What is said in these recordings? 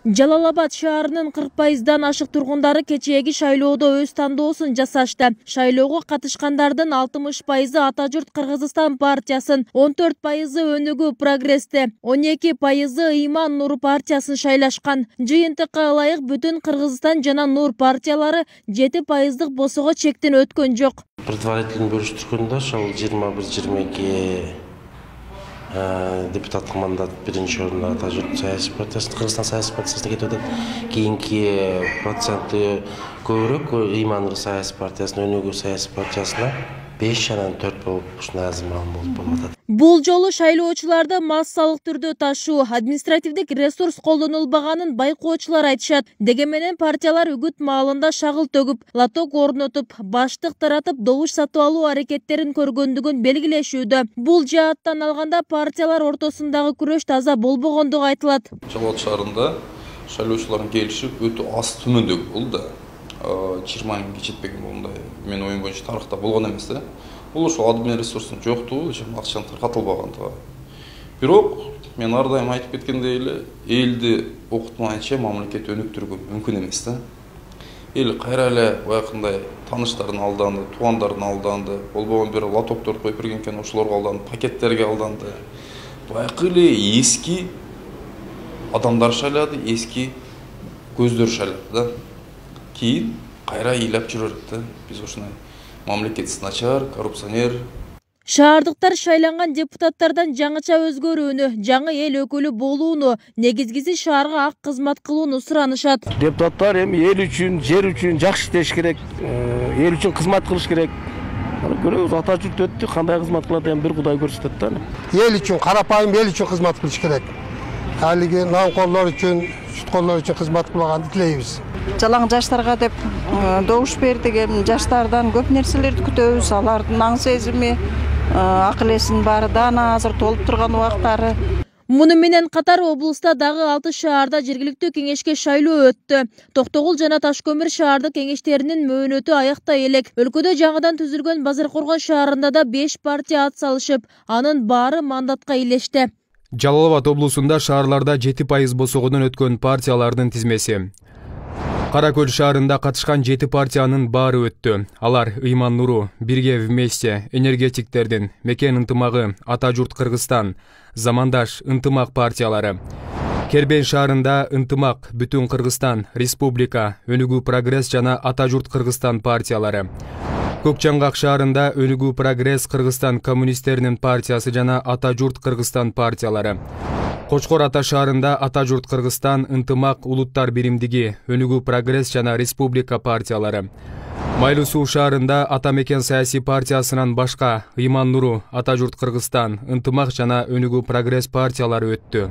Жалал Абад шаарынын 40%дан ашык тургундары кечээги шайлоодо өз тандоосун жасашты. Шайлоого катышкандардын 60% Ата журт Кыргызстан партиясын, 14% Өнүгүү прогрессти, 12% Ыйман Нур партиясын шайлашкан. Жыйынтыкка ылайык бүтүн Кыргызстан жана Нур партиялары 7%дык босого чектен өткөн жок. Предварительный бөлүштүргөндө ошол 21-22 депутаттык мандат биринчи орунда Ата журт саясий партиясы, Кыргызстан саясий партиясына кетип атат. Кийинки проценти көбүрөөк Ыйман Нур саясий партиясына, Өнүгүү саясий партиясына 5 жана 4 болуп ушундай азыр маалым болуп атат. Бул жолу шайлоочуларды массалык түрдө ташуу, административдик ресурс колдонулбаганын байкоочулар айтышат. Дегенменен партиялар үгүт маалында шагыл төгүп, лоток орнотуп, баштык таратып, добуш сатып алуу аракеттерин көргөндүгүн белгилешүүдө. Бул жааттан алганда партиялар ортосундагы күрөш таза болбогондугу айтылат. Жалал Абад шаарында шайлоочулардын келиши өтө аз төмөндөк болду. 20 миңге жетпеген мындай мен оюм боюнча тарыхта болгон эмес да. Бул ошол админ ресурстун жоктугу, акчанын таркатылбагандыгы. Бирок мен ар дайым айтып кеткендей эле, элди окутмайынча мамлекет өнүктүргөн мүмкүн эмес да. Эл кайра эле баягындай тааныштардын алданды, туугандардын алданды, болбогон бир лотокторду коюп берген экен, ошолорго алданды, пакеттерге алданды. Баягы эле эски адамдар шайлады, эски көздөр шайлады да. Кийин кайра ыйлап жүрөт да. Биз ушундай мамлекетсиз начар, коррупционер. Шаардыктар шайланган депутаттардан жаңыча өзгөрүүнү, жаңы эл өкүлү болууну, негизгиси шаарга ак кызмат кылууну суранышат. Депутаттар эми эл үчүн, жер үчүн жакшы иштеш керек, эл үчүн кызмат кылыш керек. Көрөбүз, Ата журт өттү, кандай кызмат кылат эми бир Кудай көрсөтөт да. Эл үчүн, карапайым эл үчүн кызмат кылыш керек. Алиги намкорлор үчүн, сүткөнлөр үчүн кызмат кылганды тилейбиз. Жалаң жаштарга деп добуш бердик, эми жаштардан көп нерселерди күтөбүз. Алардын аң сезими, акыл эсинин баары даана азыр толуп турган убактары. Муну менен катар облуста дагы 6 шаарда жергиликтүү кеңешке шайлоо өттү. Токтогул жана Ташкөмүр шаардык кеңештеринин мөөнөтү аякта элек. Өлкөдө жаңыдан түзүлгөн Базаркоргон шаарында да 5 партия ат салышып, анын баары мандатка илешти. Жалал Абад облусунда шаарларда 7% босогодон өткөн партиялардын тизмеси. Кара Көл шаарында катышкан 7 партиянын баары өттү. Алар Ыйман Нуру, Бирге вместе, энергетиктердин, Мекен ынтымагы, Ата журт Кыргызстан, Замандаш ынтымак партиялары. Кербен шаарында ынтымак, Бүтүн Кыргызстан, Республика, Өнүгүү прогресс жана Ата журт Кыргызстан партиялары. Көкчаңгак шаарында Өнүгүү прогресс Кыргызстан коммунисттеринин партиясы жана Ата журт Кыргызстан партиялары. Кочкор Ата шаарында Ата журт Кыргызстан, ынтымак улуттар биримдиги, Өнүгүү прогресс жана Республика партиялары. Майлуу Суу шаарында Ата Мекен саясий партиясынан башка Ыйман Нуру, Ата журт Кыргызстан, ынтымак жана Өнүгүү прогресс партиялары өттү.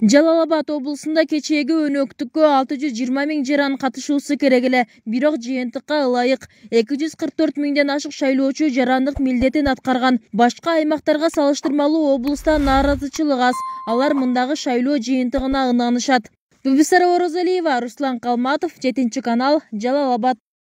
Жалал Абад облусунда кечээги өнөктүккө 620 миң жаран катышуусу керек эле. Бирок жыйынтыкка ылайык 244 миңден ашык шайлоочу жарандык милдетин аткарган. Башка аймактарга салыштырмалуу облуста нааразычылык аз. Алар мындагы шайлоо жыйынтыгына ынанышат. Бибисара Орозалиева, Руслан Калматов, 7 канал, Жалал Абад.